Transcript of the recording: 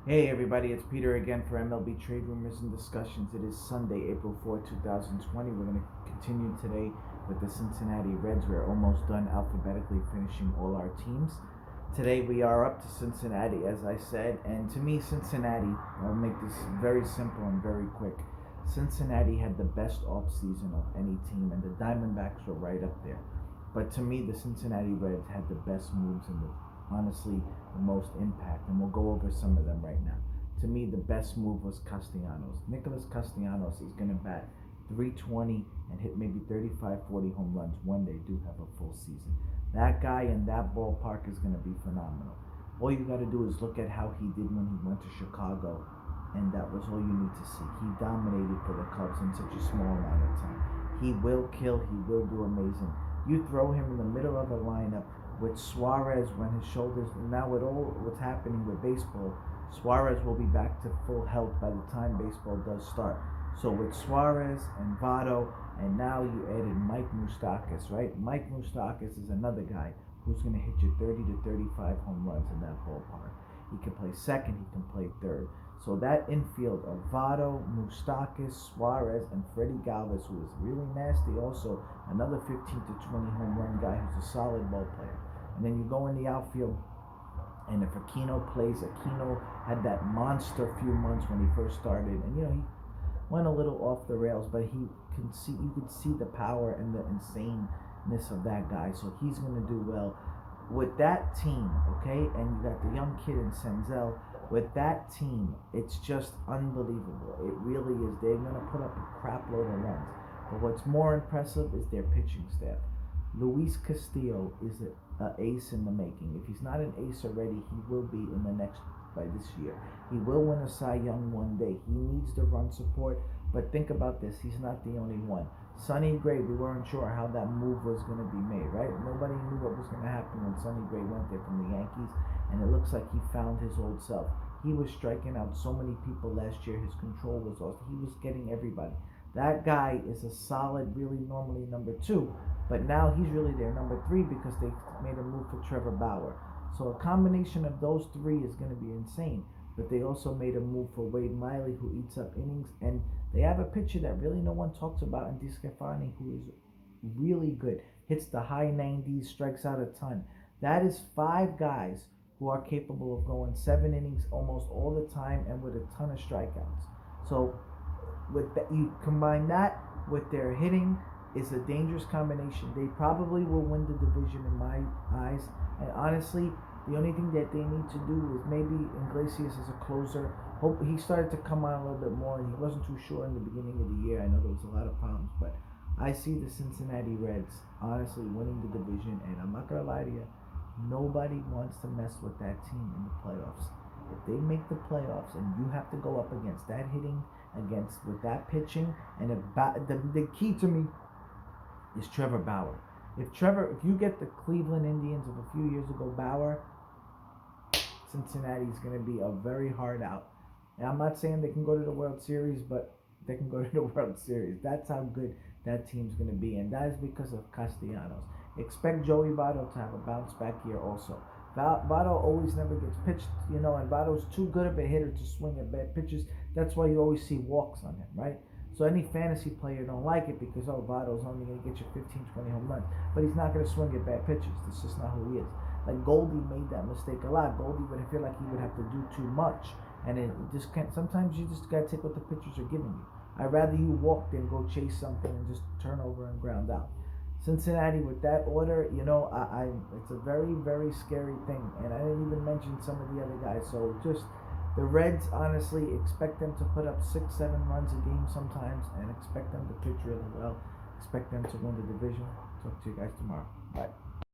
Hey everybody, it's Peter again for MLB Trade Rumors and Discussions. It is Sunday, April 4th, 2020. We're going to continue today with the Cincinnati Reds. We're almost done alphabetically finishing all our teams. Today we are up to Cincinnati, as I said, and to me, Cincinnati, I'll make this very simple and very quick. Cincinnati had the best offseason of any team, and the Diamondbacks were right up there. But to me, the Cincinnati Reds had the best moves and honestly the most impact, and we'll go over some of them right now. To me, the best move was Castellanos. Nicholas Castellanos is going to bat 320 and hit maybe 35, 40 home runs when they do have a full season. That guy in that ballpark is going to be phenomenal. All you got to do is look at how he did when he went to Chicago, and that was all you need to see. He dominated for the Cubs in such a small amount of time. He will kill, he will do amazing. You throw him in the middle of a lineup with Suarez when his shoulders, now with all what's happening with baseball, Suarez will be back to full health by the time baseball does start. So with Suarez and Votto, and now you added Mike Moustakas, right? Mike Moustakas is another guy who's going to hit you 30 to 35 home runs in that ballpark. He can play second, he can play third. So that infield of Votto, Moustakas, Suarez, and Freddie Galvis, who is really nasty also, another 15 to 20 home run guy who's a solid ball player. And then you go in the outfield, and if Aquino plays, Aquino had that monster few months when he first started, and he went a little off the rails, but you could see the power and the insaneness of that guy. So he's going to do well with that team, okay? And you got the young kid in Senzel. With that team, it's just unbelievable. It really is. They're going to put up a crap load of runs. But what's more impressive is their pitching staff. Luis Castillo is an ace in the making. If he's not an ace already, he will be in the next by this year. He will win a Cy Young one day. He needs the run support, but think about this. He's not the only one. Sonny Gray, we weren't sure how that move was going to be made, right? Nobody knew what was going to happen when Sonny Gray went there from the Yankees, and it looks like he found his old self. He was striking out so many people last year. His control was off. He was getting everybody. That guy is a solid, really normally number two, but now he's really their number three because they made a move for Trevor Bauer. So a combination of those three is going to be insane. But they also made a move for Wade Miley, who eats up innings, and they have a pitcher that really no one talks about in DeSclafani, who is really good. Hits the high 90s, strikes out a ton. That is five guys who are capable of going 7 innings almost all the time and with a ton of strikeouts. So with that, you combine that with their hitting, is a dangerous combination. They probably will win the division in my eyes. And honestly, the only thing that they need to do is maybe Iglesias as a closer. Hope he started to come on a little bit more, and he wasn't too sure in the beginning of the year. I know there was a lot of problems, but I see the Cincinnati Reds honestly winning the division, and I'm not gonna lie to you, nobody wants to mess with that team in the playoffs. If they make the playoffs and you have to go up against that hitting, against with that pitching, and the key to me is Trevor Bauer. If you get the Cleveland Indians of a few years ago, Bauer, Cincinnati is going to be a very hard out. And I'm not saying they can go to the World Series, but they can go to the World Series. That's how good that team's going to be, and that is because of Castellanos. Expect Joey Votto to have a bounce back year also. Votto always never gets pitched, and Votto's too good of a hitter to swing at bad pitches. That's why you always see walks on him, right? So any fantasy player don't like it because, Votto's only going to get you 15, 20 home runs. But he's not going to swing at bad pitches. That's just not who he is. Like Goldie made that mistake a lot. Goldie would feel like he would have to do too much. And it just can't. Sometimes you just got to take what the pitchers are giving you. I'd rather you walk than go chase something and just turn over and ground out. Cincinnati with that order, it's a very, very scary thing. And I didn't even mention some of the other guys. So just the Reds, honestly, expect them to put up 6, 7 runs a game sometimes, and expect them to pitch really well. Expect them to win the division. Talk to you guys tomorrow. Bye.